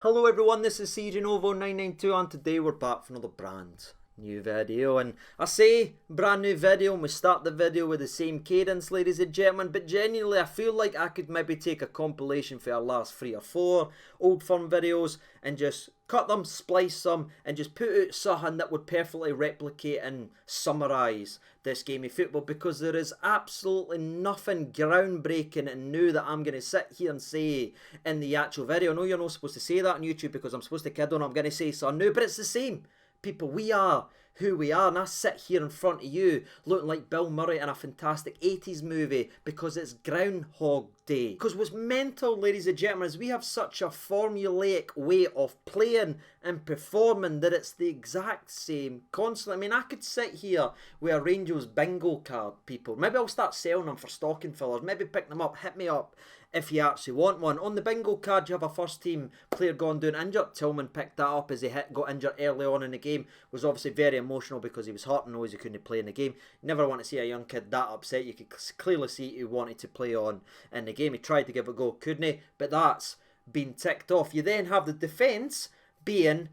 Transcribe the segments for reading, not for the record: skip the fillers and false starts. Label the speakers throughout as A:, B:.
A: Hello everyone, this is CJNovo992 and today we're back for another brand new video. And I say brand new video and we start the video with the same cadence, ladies and gentlemen, but genuinely I feel like I could maybe take a compilation for our last 3 or 4 old firm videos and just cut them, splice them and just put out something that would perfectly replicate and summarise this game of football, because there is absolutely nothing groundbreaking and new that I'm going to sit here and say in the actual video. I know you're not supposed to say that on YouTube because I'm supposed to kid on, I'm going to say something new, but it's the same. People, we are who we are, and I sit here in front of you looking like Bill Murray in a fantastic 80s movie because it's Groundhog Day. Because what's mental, ladies and gentlemen, is we have such a formulaic way of playing and performing that it's the exact same constantly. I mean, I could sit here with a Rangers bingo card, people. Maybe I'll start selling them for stocking fillers. Maybe pick them up, hit me up if you actually want one. On the bingo card, you have a first team player gone down injured. Tillman picked that up as he got injured early on in the game. Was obviously very emotional because he was hurt and knows he couldn't play in the game. You never want to see a young kid that upset. You could clearly see he wanted to play on in the game. He tried to give it a go, couldn't he? But that's been ticked off. You then have the defence being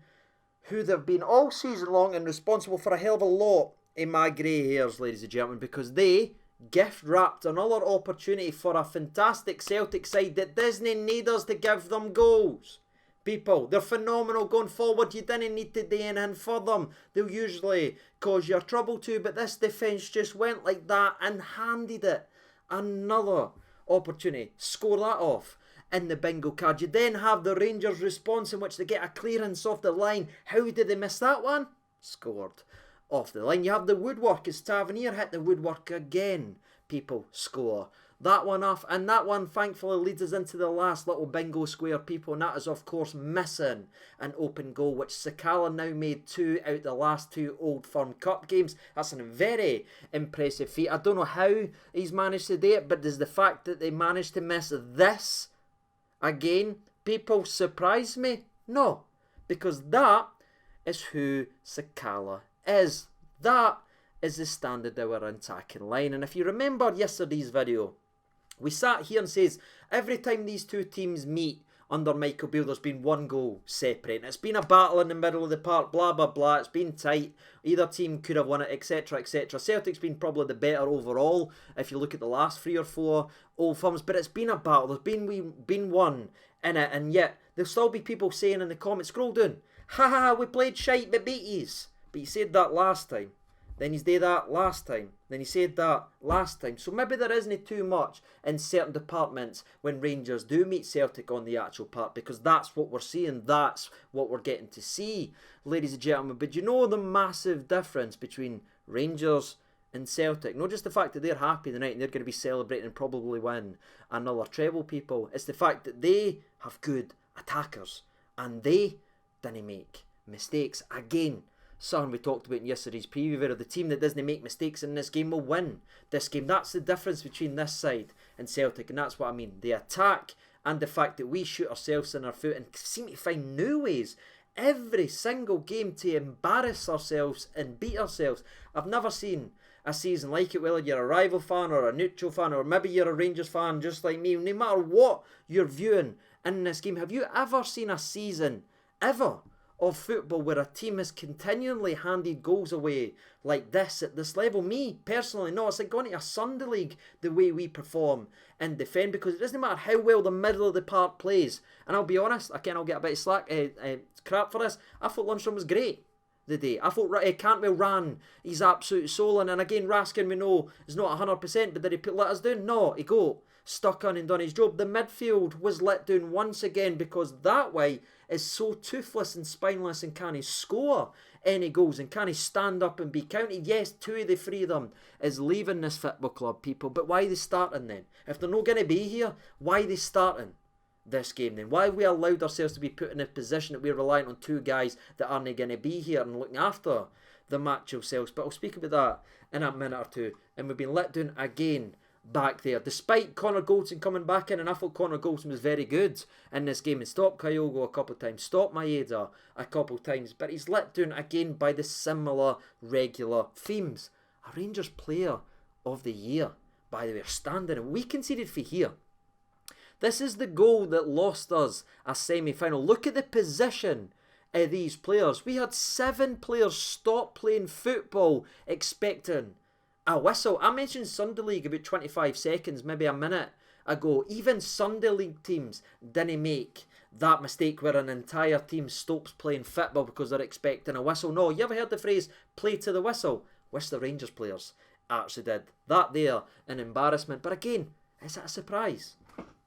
A: who they've been all season long and responsible for a hell of a lot in my grey hairs, ladies and gentlemen, because they gift wrapped another opportunity for a fantastic Celtic side that doesn't need us to give them goals. People, they're phenomenal going forward. You didn't need to do anything for them. They'll usually cause you trouble too, but this defence just went like that and handed it another opportunity. Score that off in the bingo card. You then have the Rangers response in which they get a clearance off the line. How did they miss that one? Scored off the line. You have the woodwork as Tavernier hit the woodwork again. People, score that one off, and that one thankfully leads us into the last little bingo square, people, and that is of course missing an open goal, which Sakala now made 2 out of the last 2 Old Firm Cup games. That's a very impressive feat. I don't know how he's managed to do it, but does the fact that they managed to miss this again, people, surprise me? No, because that is who Sakala is. That is the standard of our attacking line. And if you remember yesterday's video, we sat here and says every time these two teams meet under Michael Beale, there's been 1 goal separating. It's been a battle in the middle of the park, blah blah blah. It's been tight. Either team could have won it, etc. etc. Celtic's been probably the better overall if you look at the last 3 or 4 Old Firms, but it's been a battle. There's been one in it, and yet there'll still be people saying in the comments, scroll down, ha ha, we played shite but beat yous. But he said that last time. Then he's did that last time. Then he said that last time. So maybe there isn't too much in certain departments when Rangers do meet Celtic on the actual part, because that's what we're seeing. That's what we're getting to see, ladies and gentlemen. But you know the massive difference between Rangers and Celtic? Not just the fact that they're happy tonight and they're going to be celebrating and probably win another treble, people. It's the fact that they have good attackers and they didn't make mistakes. Again, something we talked about in yesterday's preview video. The team that doesn't make mistakes in this game will win this game. That's the difference between this side and Celtic, and that's what I mean. The attack and the fact that we shoot ourselves in our foot and seem to find new ways every single game to embarrass ourselves and beat ourselves. I've never seen a season like it, whether you're a rival fan or a neutral fan, or maybe you're a Rangers fan just like me. No matter what you're viewing in this game, have you ever seen a season ever of football where a team has continually handed goals away like this at this level? Me personally, no. It's like going to a Sunday League the way we perform and defend, because it doesn't matter how well the middle of the park plays. And I'll be honest, again, I'll get a bit of crap for this. I thought Lundstrom was great the day. I thought Cantwell ran his absolute soul in, and again, Raskin, we know, is not 100%, but did he let us down? No, he got stuck on and done his job. The midfield was let down once again, because that way is so toothless and spineless and can't score any goals and can't stand up and be counted. Yes, 2 of the 3 of them is leaving this football club, people, but why are they starting then? If they're not going to be here, why are they starting this game then? Why have we allowed ourselves to be put in a position that we're relying on 2 guys that aren't going to be here and looking after the match ourselves? But I'll speak about that in a minute or two. And we've been let down again back there, despite Connor Goldson coming back in, and I thought Connor Goldson was very good in this game and stopped Kyogo a couple of times, stopped Maeda a couple of times, but he's let down again by the similar regular themes. A Rangers player of the year, by the way, standing, and we conceded for here This is the goal that lost us a semi-final. Look at the position of these players. We had 7 players stop playing football expecting a whistle. I mentioned Sunday League about 25 seconds, maybe a minute ago. Even Sunday League teams didn't make that mistake where an entire team stops playing football because they're expecting a whistle. No, you ever heard the phrase, play to the whistle? Wish the Rangers players actually did. That there, an embarrassment. But again, is it a surprise?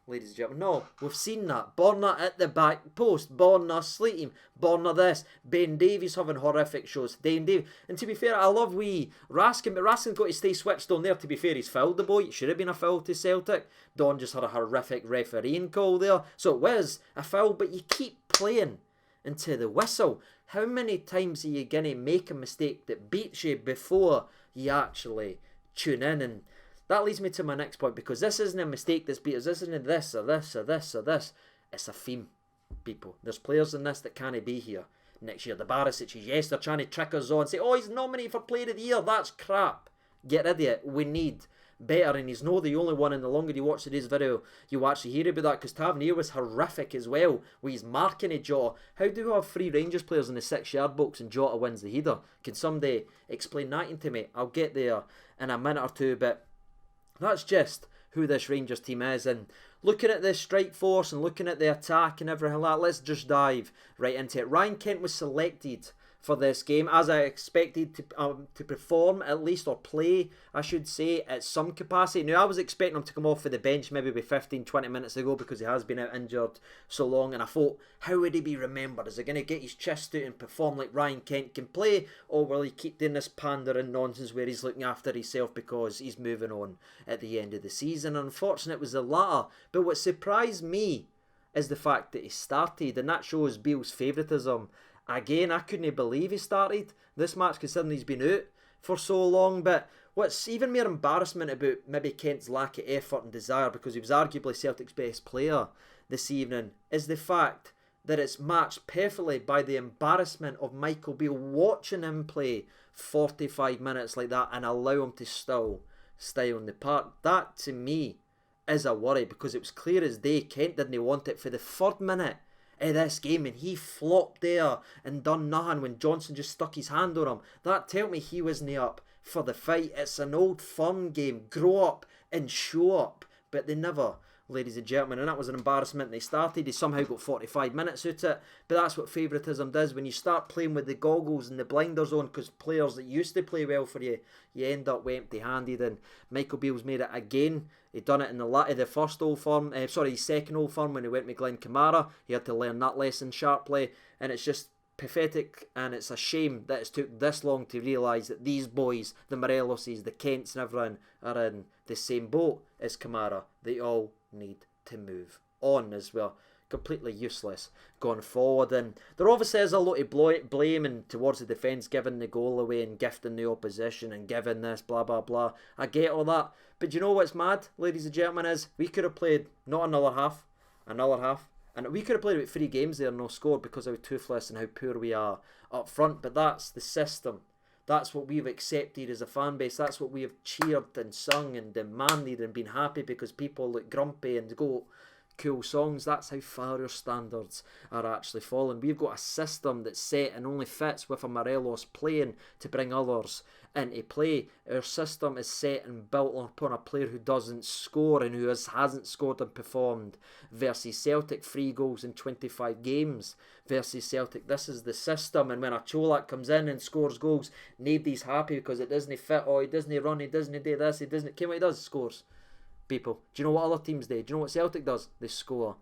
A: Ladies and gentlemen, no, we've seen that. Borna at the back post, Borna Sleeting, Borna this, Ben Davies having horrific shows, Dane Davies. And to be fair, I love wee Raskin, but Raskin's got to stay switched on there. To be fair, he's fouled the boy. It should have been a foul to Celtic. Don just had a horrific refereeing call there. So it was a foul, but you keep playing into the whistle. How many times are you going to make a mistake that beats you before you actually tune in? And that leads me to my next point, because this isn't a mistake that's beat us. This isn't this or this or this or this. It's a theme, people. There's players in this that can't be here next year. The Barisic, yes, they're trying to trick us on. Say, oh, he's nominated for Player of the Year. That's crap. Get rid of it. We need better, and he's not the only one. And the longer you watch today's video, you actually hear about that, because Tavernier was horrific as well with his marking of Jota. How do we have 3 Rangers players in the 6-yard box and Jota wins the header? Can somebody explain that to me? I'll get there in a minute or two, but that's just who this Rangers team is. And looking at the strike force and looking at the attack and everything like that, let's just dive right into it. Ryan Kent was selected for this game, as I expected to perform at least, or play I should say, at some capacity. Now I was expecting him to come off for the bench maybe by 15-20 minutes ago, because he has been out injured so long, and I thought, how would he be remembered? Is he going to get his chest out and perform like Ryan Kent can play, or will he keep doing this pandering nonsense where he's looking after himself because he's moving on at the end of the season? Unfortunately it was the latter, but what surprised me is the fact that he started, and that shows Beale's favouritism. Again, I couldn't believe he started this match, considering he's been out for so long. But what's even more embarrassment about maybe Kent's lack of effort and desire, because he was arguably Celtic's best player this evening, is the fact that it's matched perfectly by the embarrassment of Michael Beale watching him play 45 minutes like that and allow him to still stay on the park. That, to me, is a worry, because it was clear as day Kent didn't want it for the 3rd minute of this game, and he flopped there and done nothing when Johnson just stuck his hand on him. That told me he wasn't up for the fight. It's an old firm game. Grow up and show up. But they never, ladies and gentlemen, and that was an embarrassment. They started, they somehow got 45 minutes out of it, but that's what favouritism does. When you start playing with the goggles and the blinders on, because players that used to play well for you, you end up empty-handed. And Michael Beale's made it again. He done it in the first Old Firm, his second Old Firm when he went with Glenn Kamara. He had to learn that lesson sharply, and it's just pathetic, and it's a shame that it's took this long to realise that these boys, the Moreloses, the Kents and everyone, are in the same boat as Kamara. They all need to move on as well. Completely useless going forward, and there obviously is a lot of blame and towards the defence, giving the goal away and gifting the opposition and giving this blah blah blah. I get all that, but you know what's mad, ladies and gentlemen, is we could have played not another half, and we could have played about 3 games there and no scored, because of how toothless and how poor we are up front. But that's the system. That's what we've accepted as a fan base. That's what we have cheered and sung and demanded and been happy because people look grumpy and go cool songs. That's how far our standards are actually falling. We've got a system that's set and only fits with a Morelos playing to bring others into play. Our system is set and built upon a player who doesn't score and who hasn't scored and performed versus Celtic. 3 goals in 25 games versus Celtic. This is the system, and when a Cholak comes in and scores goals, nobody's happy because it doesn't fit. Oh, he doesn't run, he doesn't do this, he doesn't. What he does? Scores. People, do you know what other teams do? Do you know what Celtic does? They score.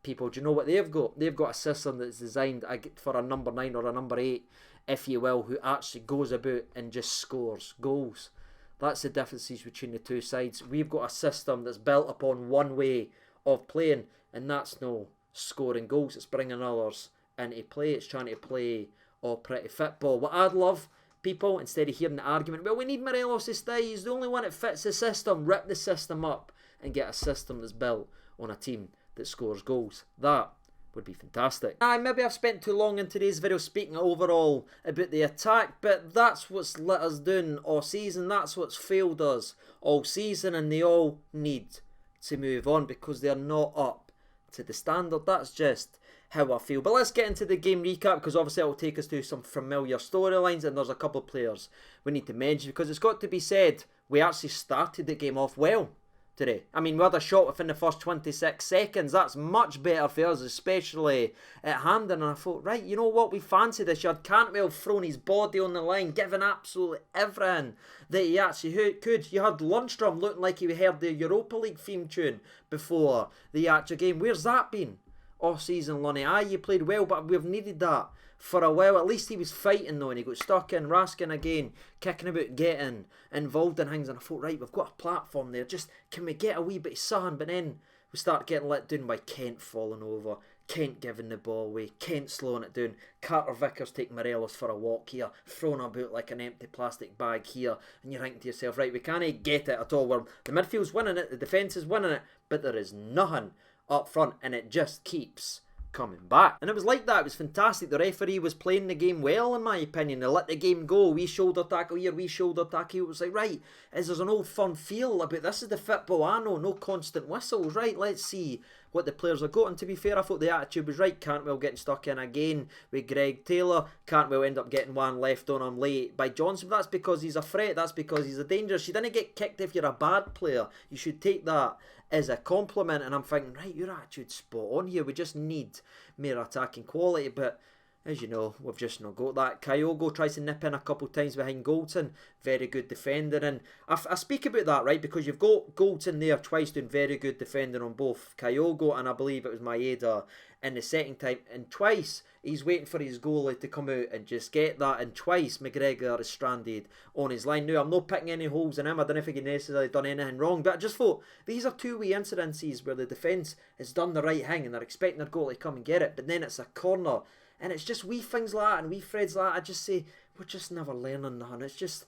A: People, do you know what they've got? They've got a system that's designed for a number 9 or a number 8, if you will, who actually goes about and just scores goals. That's the differences between the two sides. We've got a system that's built upon one way of playing, and that's no scoring goals. It's bringing others into play. It's trying to play all pretty football. What I'd love, people, instead of hearing the argument, well, we need Morelos to stay, he's the only one that fits the system. Rip the system up and get a system that's built on a team that scores goals. That would be fantastic. Maybe I've spent too long in today's video speaking overall about the attack, but that's what's let us down all season. That's what's failed us all season, and they all need to move on because they're not up to the standard. That's just how I feel. But let's get into the game recap, because obviously it will take us to some familiar storylines, and there's a couple of players we need to mention, because it's got to be said, we actually started the game off well today. I mean, we had a shot within the first 26 seconds. That's much better for us, especially at Hampden. And I thought, right, you know what, we fancy this. You had Cantwell throwing his body on the line, giving absolutely everything that he actually could. You had Lundstrom looking like he heard the Europa League theme tune before the actual game. Where's that been all season, Lonnie? Aye, you played well, but we've needed that for a while. At least he was fighting though, and he got stuck in. Raskin again, kicking about, getting involved in things, and I thought, right, we've got a platform there, just can we get a wee bit of sun? But then we start getting let down by Kent falling over, Kent giving the ball away, Kent slowing it down, Carter Vickers take Morelos for a walk here, thrown about like an empty plastic bag here, and you're thinking to yourself, right, we can't get it at all. Where the midfield's winning it, the defence is winning it, but there is nothing up front, and it just keeps coming back. And it was like that. It was fantastic. The referee was playing the game well, in my opinion. They let the game go. Wee shoulder tackle here, wee shoulder tackle. It was like, right, there's an old fun feel about this. Is the football I know, no constant whistles. Right, let's see what the players have got. And to be fair, I thought the attitude was right. Cantwell getting stuck in again with Greg Taylor. Cantwell end up getting one left on him late by Johnson. But that's because he's a threat. That's because he's a danger. You didn't get kicked if you're a bad player. You should take that as a compliment. And I'm thinking, right, your attitude's spot on here. We just need more attacking quality. But as you know, we've just not got that. Kyogo tries to nip in a couple of times behind Goldson. Very good defender. And I speak about that, right, because you've got Goldson there twice doing very good defending on both Kyogo and I believe it was Maeda in the second time. And twice he's waiting for his goalie to come out and just get that. And twice McGregor is stranded on his line. Now, I'm not picking any holes in him. I don't know if he necessarily done anything wrong. But I just thought these are two wee incidences where the defence has done the right thing and they're expecting their goalie to come and get it. But then it's a corner. And it's just wee things like that and wee threads like that. I just say, we're just never learning nothing. It's just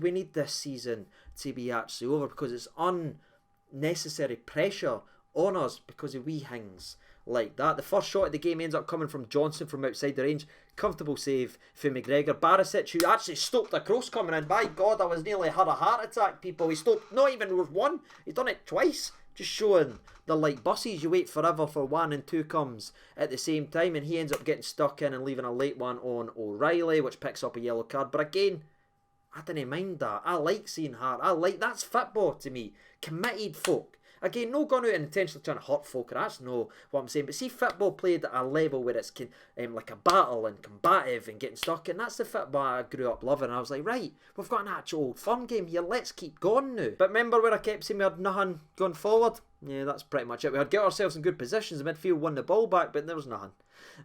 A: we need this season to be actually over because it's unnecessary pressure on us because of wee things like that. The first shot of the game ends up coming from Johnson from outside the range. Comfortable save for McGregor. Barisic, who actually stopped a cross coming in. By God, I was nearly had a heart attack, people. He stopped, not even with one. He's done it twice. Just showing they're like buses. You wait forever for one and two comes at the same time, and he ends up getting stuck in and leaving a late one on O'Reilly, which picks up a yellow card. But again, I didn't mind that. I like seeing heart. That's football to me. Committed folk. Again, no going out and intentionally trying to hurt folk, that's no what I'm saying. But see football played at a level where it's like a battle and combative and getting stuck in. That's the football I grew up loving. And I was like, right, we've got an actual fun game here. Let's keep going now. But remember where I kept saying we had nothing going forward? Yeah, that's pretty much it. We had got ourselves in good positions. The midfield won the ball back, but there was nothing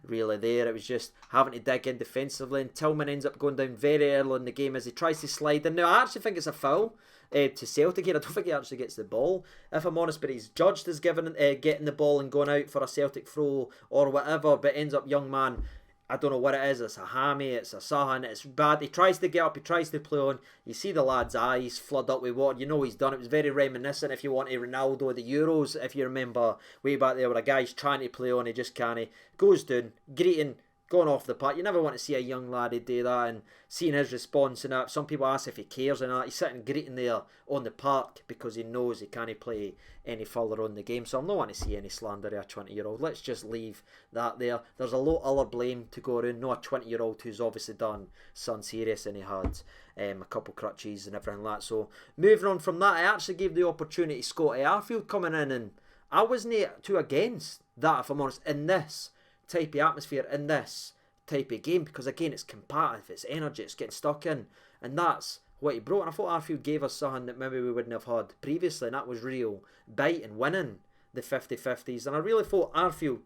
A: really there. It was just having to dig in defensively, and Tillman ends up going down very early in the game as he tries to slide in. Now, I actually think it's a foul to Celtic here. I don't think he actually gets the ball, if I'm honest, but he's judged as getting the ball and going out for a Celtic throw or whatever, but ends up young man, I don't know what it is, it's a hammy, it's a Sahan, it's bad. He tries to get up, he tries to play on, you see the lad's eyes flood up with water, you know he's done. It was very reminiscent, if you want, to Ronaldo, the Euros, if you remember way back there where a guy's trying to play on, he just can't, goes down, greeting, going off the park. You never want to see a young laddie do that, and seeing his response and that. Some people ask if he cares and that. He's sitting greeting there on the park because he knows he can't play any further on the game. So I'm not wanting to see any slander of a 20-year-old. Let's just leave that there. There's a lot other blame to go around. Not a 20-year-old who's obviously done something serious and he had a couple crutches and everything like that. So moving on from that, I actually gave the opportunity to Scotty Arfield coming in, and I wasn't too against that, if I'm honest, in this type of atmosphere, in this type of game, because again it's combative, it's energy, it's getting stuck in, and that's what he brought. And I thought Arfield gave us something that maybe we wouldn't have had previously, and that was real bite and winning the 50-50s. And I really thought Arfield,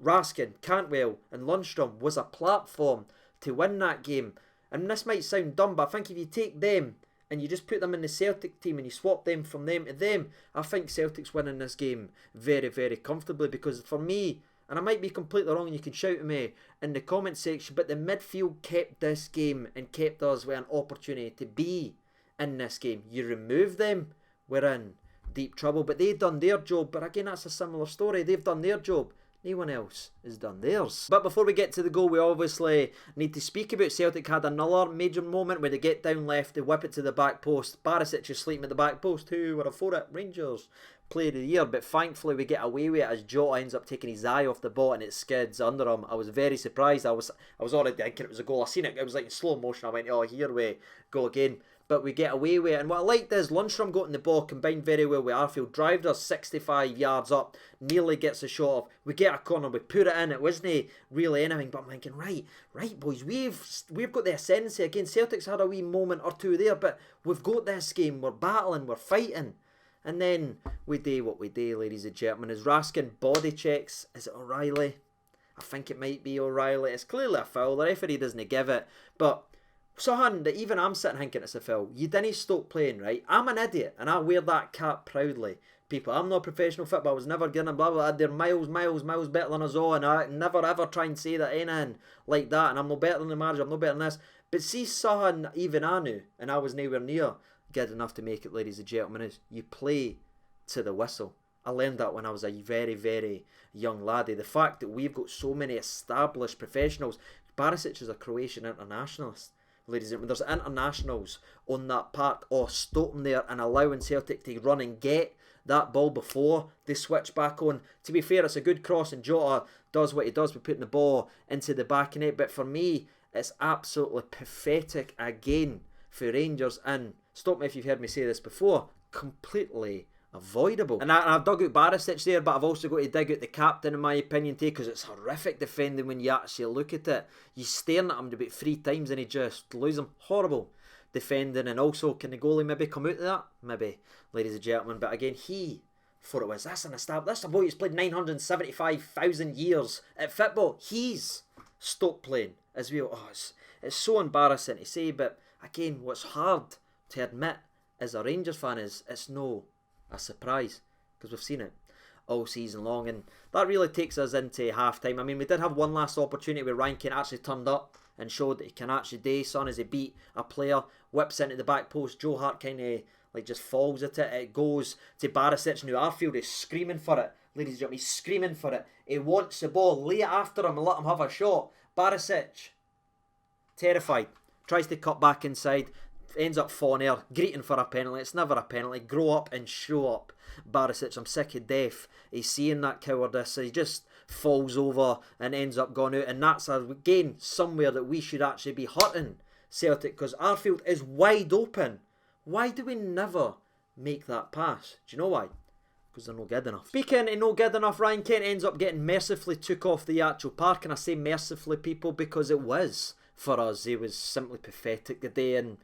A: Raskin, Cantwell and Lundstrom was a platform to win that game. And this might sound dumb, but I think if you take them and you just put them in the Celtic team and you swap them from them to them, I think Celtic's winning this game very, very comfortably. Because for me, and I might be completely wrong and you can shout at me in the comment section, but the midfield kept this game and kept us with an opportunity to be in this game. You remove them, we're in deep trouble. But they've done their job. But again, that's a similar story. They've done their job. No one else has done theirs. But before we get to the goal, we obviously need to speak about Celtic. Had another major moment where they get down left, they whip it to the back post. Barisic is sleeping at the back post. Who would have thought it? Rangers. player of the year, but thankfully we get away with it as Jota ends up taking his eye off the ball and it skids under him. I was very surprised. I was already thinking it was a goal. I seen it was like in slow motion. I went, oh, here we go again. But we get away with it. And what I liked is Lundstrom got in the ball, combined very well with Arfield, drived us 65 yards up, nearly gets a shot off. We get a corner, we put it in. It wasn't really anything, but I'm thinking, right boys, we've got the ascendancy again. Celtic's had a wee moment or two there, but we've got this game. We're battling, we're fighting. And then we do what we do, ladies and gentlemen. Is Raskin body checks? Is it O'Reilly? I think it might be O'Reilly. It's clearly a foul. The referee doesn't give it, but something that even I'm sitting thinking it's a foul. You didn't stop playing, right? I'm an idiot, and I wear that cap proudly. People, I'm not a professional footballer. I was never getting blah, blah, blah. They're miles better than us all, and I never ever try and say that anything like that, and I'm no better than the manager, I'm no better than this. But see something even I knew, and I was nowhere near good enough to make it, ladies and gentlemen, is you play to the whistle. I learned that when I was a very, very young laddie. The fact that we've got so many established professionals. Barisic is a Croatian internationalist. Ladies and gentlemen, there's internationals on that part of stopping there and allowing Celtic to run and get that ball before they switch back on. To be fair, it's a good cross and Jota does what he does by putting the ball into the back of net. But for me, it's absolutely pathetic again for Rangers. And stop me if you've heard me say this before, completely avoidable. And I've dug out Barisic there, but I've also got to dig out the captain, in my opinion, too, because it's horrific defending when you actually look at it. You're staring at him about 3 times and he just loses him. Horrible defending. And also, can the goalie maybe come out of that? Maybe, ladies and gentlemen. But again, he thought it was, that's a boy who's played 975,000 years at football. He's stopped playing as well. Oh, it's so embarrassing to say, but again, what's hard to admit as a Rangers fan is it's no a surprise, because we've seen it all season long. And that really takes us into half time. I mean, we did have one last opportunity where Ryan Kent actually turned up and showed that he can actually do something as he beat a player, whips into the back post. Joe Hart kind of like just falls at it. It goes to Barisic. Now Arfield is screaming for it, ladies and gentlemen. He's screaming for it. He wants the ball, lay it after him and let him have a shot. Barisic, terrified, tries to cut back inside, ends up falling there, greeting for a penalty. It's never a penalty. Grow up and show up, Barisic. I'm sick of death. He's seeing that cowardice, so he just falls over and ends up going out. And that's, again, somewhere that we should actually be hurting Celtic, because Arfield is wide open. Why do we never make that pass? Do you know why? Because they're not good enough. Speaking of not good enough, Ryan Kent ends up getting mercifully took off the actual park. And I say mercifully, people, because it was, for us, he was simply pathetic today. And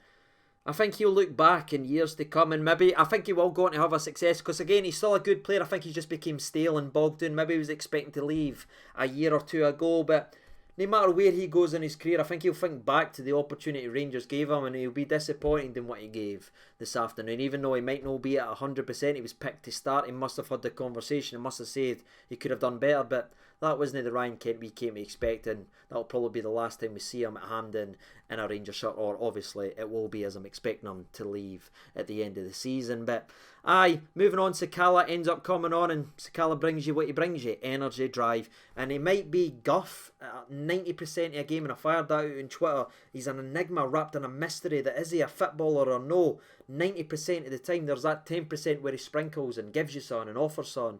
A: I think he'll look back in years to come, and maybe I think he will go on to have a success, because again, he's still a good player. I think he just became stale and bogged down. Maybe he was expecting to leave a year or two ago, but no matter where he goes in his career, I think he'll think back to the opportunity Rangers gave him, and he'll be disappointed in what he gave this afternoon. Even though he might not be at 100%, he was picked to start. He must have had the conversation, he must have said he could have done better, but that wasn't the Ryan Kent we came to expect, and that'll probably be the last time we see him at Hampden in a Rangers shirt, or obviously it will be, as I'm expecting him to leave at the end of the season. But aye, moving on, Sakala ends up coming on, and Sakala brings you what he brings you, energy, drive, and he might be guff at 90% of a game, and I fired that out on Twitter. He's an enigma wrapped in a mystery that is he a footballer or no. 90% of the time there's that 10% where he sprinkles and gives you something and offers something.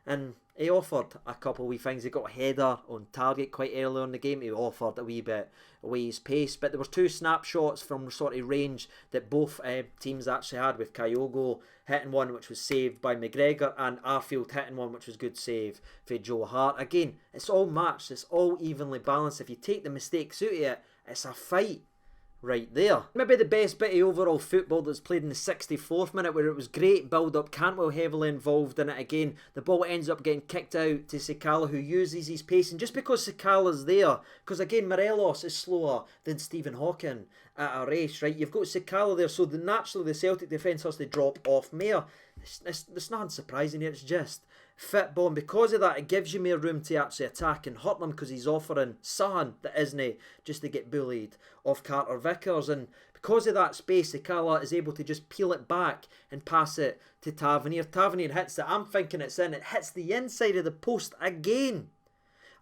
A: And he offered a couple of wee things. He got a header on target quite early on in the game. He offered a wee bit away his pace. But there was 2 snapshots from sort of range that both teams actually had, with Kyogo hitting one which was saved by McGregor, and Arfield hitting one which was good save for Joe Hart. Again, it's all matched. It's all evenly balanced. If you take the mistakes out of it, it's a fight right there. Maybe the best bit of overall football that's played in the 64th minute, where it was great build-up. Cantwell heavily involved in it again. The ball ends up getting kicked out to Sakala, who uses his pace. And just because Sakala's there, because again, Morelos is slower than Stephen Hawking at a race, right? You've got Sakala there, so naturally the Celtic defence has to drop off more. It's not surprising here, it's just football, and because of that, it gives you more room to actually attack and hurt them, because he's offering something that isn't just to get bullied off Carter Vickers. And because of that space, Sakala is able to just peel it back and pass it to Tavernier. Tavernier hits it. I'm thinking it's in. It hits the inside of the post again.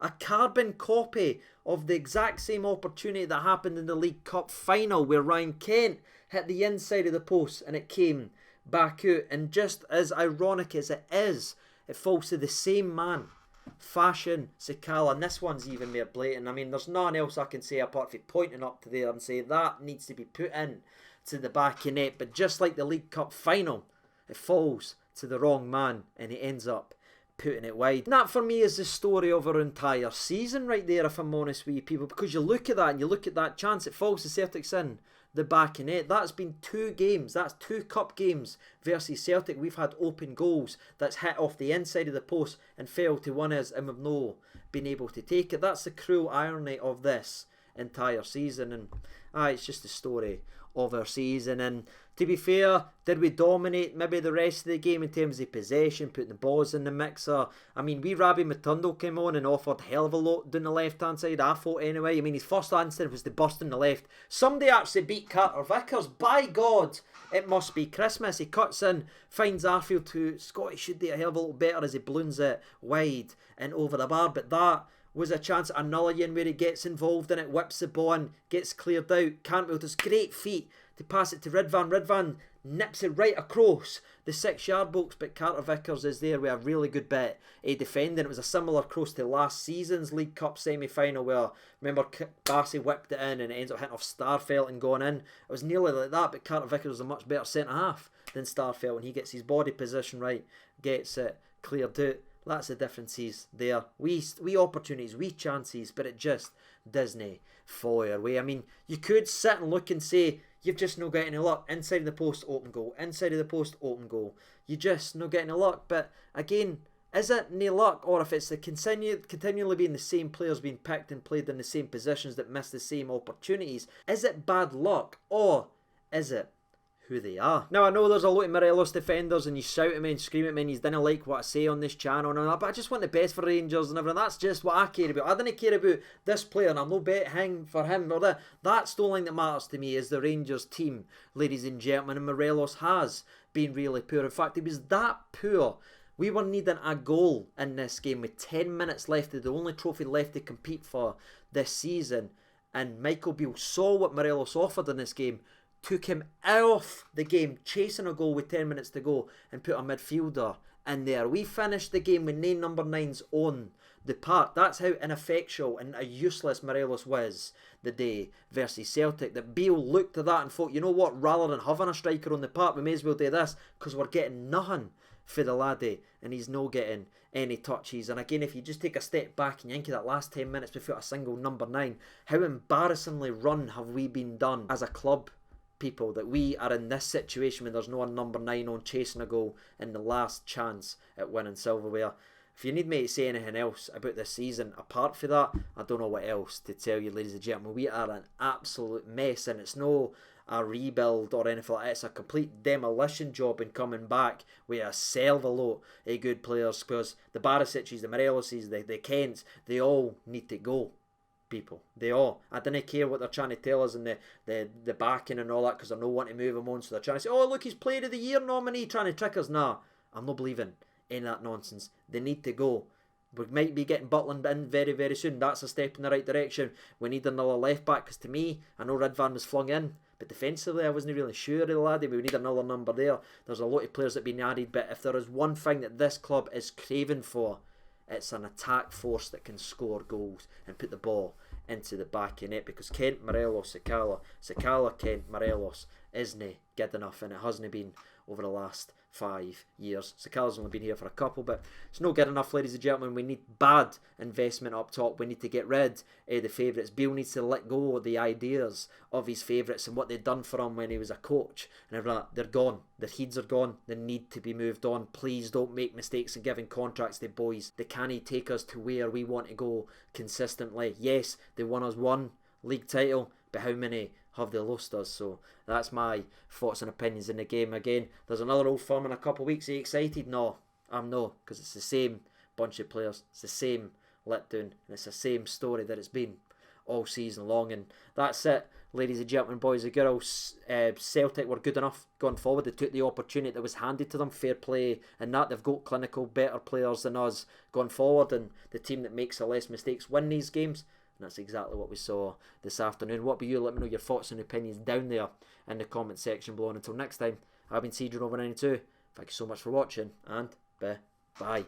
A: A carbon copy of the exact same opportunity that happened in the League Cup final, where Ryan Kent hit the inside of the post and it came back out, and just as ironic as it is, it falls to the same man, Fashion Sakala, and this one's even more blatant. I mean, there's nothing else I can say apart from pointing up to there and say that needs to be put in to the back of net. But just like the League Cup final, it falls to the wrong man and he ends up putting it wide. And that for me is the story of our entire season right there, if I'm honest with you people, because you look at that and you look at that chance, it falls to Celtic's in the back of net. That's been 2 games, that's 2 cup games versus Celtic. We've had open goals that's hit off the inside of the post and fell to one us, and we've no been able to take it. That's the cruel irony of this entire season, and it's just the story of our season. And to be fair, did we dominate maybe the rest of the game in terms of possession, putting the balls in the mixer? I mean, Rabbi Matondo came on and offered hell of a lot down the left hand side, I thought anyway. I mean, his first instinct was to burst on the left. Somebody actually beat Carter Vickers, by God, it must be Christmas. He cuts in, finds Arfield, who Scotty should do a hell of a lot better as he balloons it wide and over the bar. But that was a chance at another one where he gets involved in it, whips the ball and gets cleared out. Cantwell does great feet to pass it to Ridvan. Ridvan nips it right across the 6-yard box, but Carter Vickers is there with a really good bit of defending. It was a similar cross to last season's League Cup semi-final where, remember, Bassey whipped it in and it ends up hitting off Starfelt and going in. It was nearly like that, but Carter Vickers was a much better centre-half than Starfelt, and he gets his body position right, gets it cleared out. That's the differences there. We opportunities, we chances, but it just doesn't fall your way. I mean, you could sit and look and say, you've just not got any luck. Inside of the post, open goal. Inside of the post, open goal. You just not getting any luck. But again, is it no luck, or if it's the continually being the same players being picked and played in the same positions that miss the same opportunities, is it bad luck, or is it who they are? Now, I know there's a lot of Morelos defenders and you shout at me and scream at me and you didn't like what I say on this channel and all that, but I just want the best for Rangers and everything. That's just what I care about. I don't care about this player and I'm no betting for him or that. That's the only thing that matters to me, is the Rangers team, ladies and gentlemen, and Morelos has been really poor. In fact, he was that poor. We were needing a goal in this game with 10 minutes left, the only trophy left to compete for this season, and Michael Beale saw what Morelos offered in this game, took him off the game, chasing a goal with 10 minutes to go, and put a midfielder in there. We finished the game with 9 number 9s on the park. That's how ineffectual and a useless Morelos was the day versus Celtic, that Beale looked at that and thought, you know what, rather than having a striker on the park, we may as well do this, because we're getting nothing for the laddie, and he's no getting any touches. And again, if you just take a step back and you think of that last 10 minutes without a single number 9, how embarrassingly run have we been done as a club, people, that we are in this situation when there's no one number 9 on chasing a goal in the last chance at winning silverware. If you need me to say anything else about this season apart from that, I don't know what else to tell you, ladies and gentlemen. We are an absolute mess, and it's no a rebuild or anything like that. It's a complete demolition job in coming back with a sell of a lot of good players, because the Barisics, the Moreloses, the Kents, they all need to go. People, they all. I don't care what they're trying to tell us in the backing and all that, because they don't want to move him on, so they're trying to say, oh look, he's Player of the Year nominee, trying to trick us. Nah, I'm not believing in that nonsense. They need to go. We might be getting Butland in very, very soon. That's a step in the right direction. We need another left back, because to me, I know Ridvan was flung in, but defensively I wasn't really sure of the laddie. We need another number there. There's a lot of players that have been added, but if there is one thing that this club is craving for, it's an attack force that can score goals and put the ball into the back of net, because Kent, Morelos, Sakala, Kent, Morelos isn't good enough, and it hasn't been over the last 5 years. Sakala's only been here for a couple, but it's not good enough, ladies and gentlemen. We need bad investment up top. We need to get rid of the favourites. Beale needs to let go of the ideas of his favourites and what they'd done for him when he was a coach and everything. They're gone. Their heads are gone. They need to be moved on. Please don't make mistakes in giving contracts to boys. They can't take us to where we want to go consistently. Yes, they won us one league title, but how many have they lost us? So that's my thoughts and opinions in the game. Again, there's another Old Firm in a couple of weeks. Are you excited? No, I'm not, because it's the same bunch of players. It's the same letdown, and it's the same story that it's been all season long. And that's it, ladies and gentlemen, boys and girls. Celtic were good enough going forward. They took the opportunity that was handed to them. Fair play, and that they've got clinical, better players than us going forward, and the team that makes the less mistakes win these games. And that's exactly what we saw this afternoon. What about you? Let me know your thoughts and opinions down there in the comment section below. And until next time, I've been CJ Over 92. Thank you so much for watching, and bye.